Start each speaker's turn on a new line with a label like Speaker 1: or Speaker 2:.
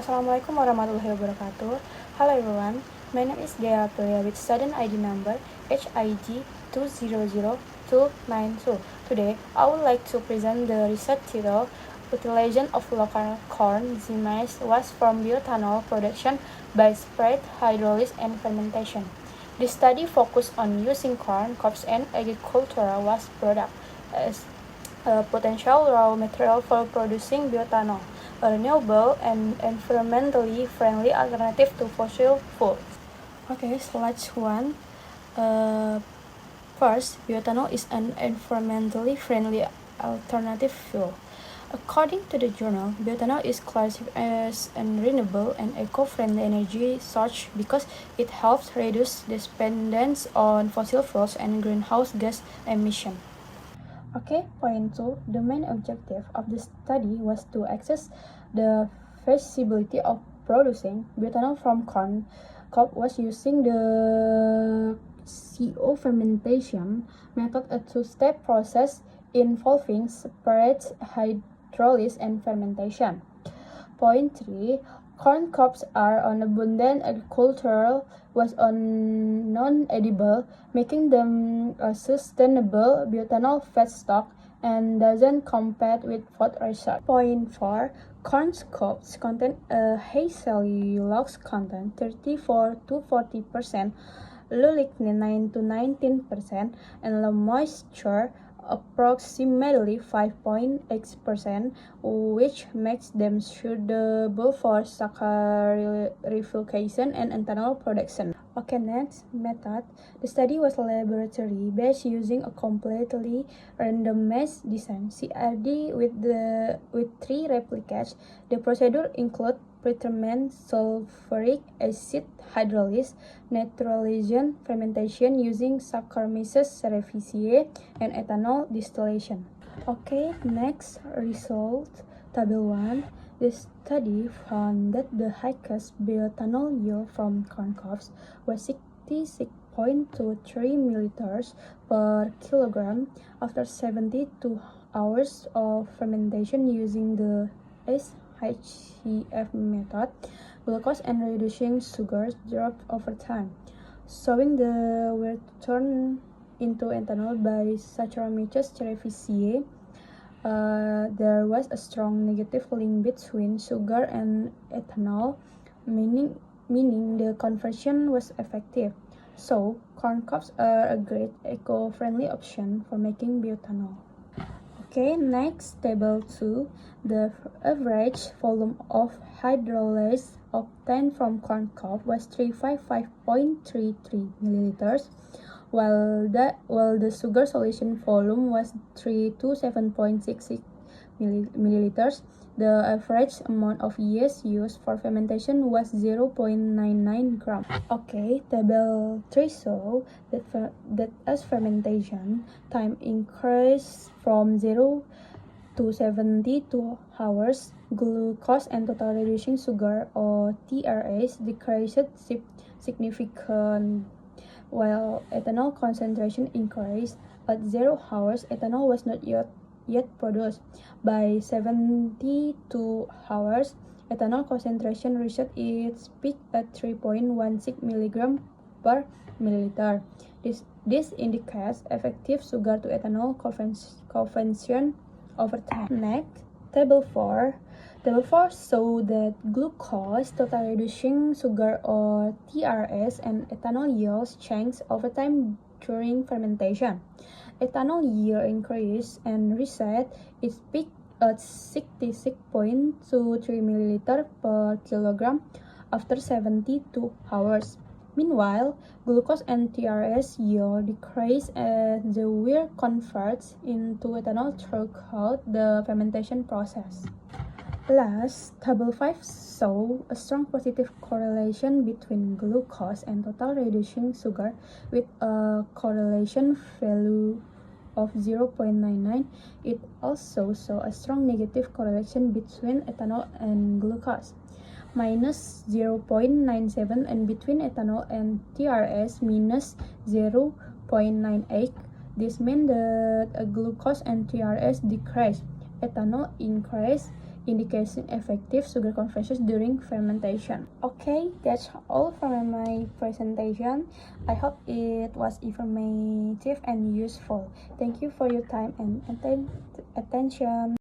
Speaker 1: Assalamualaikum warahmatullahi wabarakatuh. Hello everyone, my name is Dea Aprilia with student ID number HIG 2000292. Today, I would like to present the research title Utilization of Local Corn Maize was from bioethanol production by spread hydrolysis and fermentation. The study focused on using corn crops and agricultural waste product as a potential raw material for producing bioethanol, a renewable and environmentally friendly alternative to fossil fuels. Okay, slide 1. First, bioethanol is an environmentally friendly alternative fuel. According to the journal, bioethanol is classified as a renewable and eco-friendly energy source because it helps reduce dependence on fossil fuels and greenhouse gas emissions. Okay, point 2. The main objective of the study was to assess the feasibility of producing bioethanol from corn cob was using the CO fermentation method, a two-step process involving separate hydrolysis and fermentation. Point 3. Corn cobs are an abundant agricultural was on non-edible, making them a sustainable bioethanol feedstock and doesn't compete with food research. Point 4. Corn cobs contain a high cellulose content 34 to 40%, low lignin 9 to 19%, and low moisture approximately 5.8%, which makes them suitable for saccharification and ethanol production. Okay, next method. The study was laboratory based using a completely randomized design (CRD) with 3 replicates. The procedure includes pretreatment, sulfuric acid hydrolysis, naturalization, fermentation using Saccharomyces cerevisiae, and ethanol distillation. Okay, next result, table 1. The study found that the highest bioethanol yield from corn cobs was 66.23 milliliters per kilogram after 72 hours of fermentation using the HCF method. Glucose and reducing sugars dropped over time, showing the return into ethanol by Saccharomyces cerevisiae. There was a strong negative link between sugar and ethanol, meaning the conversion was effective. So, corn cobs are a great eco-friendly option for making bioethanol. Okay, next, table 2. The average volume of hydrolysis obtained from corn cob was 355.33 milliliters, while the sugar solution volume was 327.66 milliliters. The average amount of yeast used for fermentation was 0.99 grams. Okay, table 3 shows that as fermentation time increased from 0 to 72 hours, glucose and total reducing sugar or TRS decreased significantly, while ethanol concentration increased. At 0 hours, ethanol was not yet produced. By 72 hours, ethanol concentration reached its peak at 3.16 mg per milliliter. This indicates effective sugar to ethanol conversion over time. Next, table 4. Table 4 shows that glucose, total reducing sugar or TRS, and ethanol yields change over time during fermentation. Ethanol yield increased and reset its peak at 66.23 milliliter per kilogram after 72 hours. Meanwhile, glucose and TRS yield decreased as the whey converts into ethanol throughout the fermentation process. Last, table 5 shows a strong positive correlation between glucose and total reducing sugar with a correlation value of 0.99. It also shows a strong negative correlation between ethanol and glucose, minus 0.97, and between ethanol and TRS, minus 0.98. This means that glucose and TRS decrease, ethanol increase. indicating effective sugar conversion during fermentation. Okay, that's all from my presentation. I hope it was informative and useful. Thank you for your time and attention.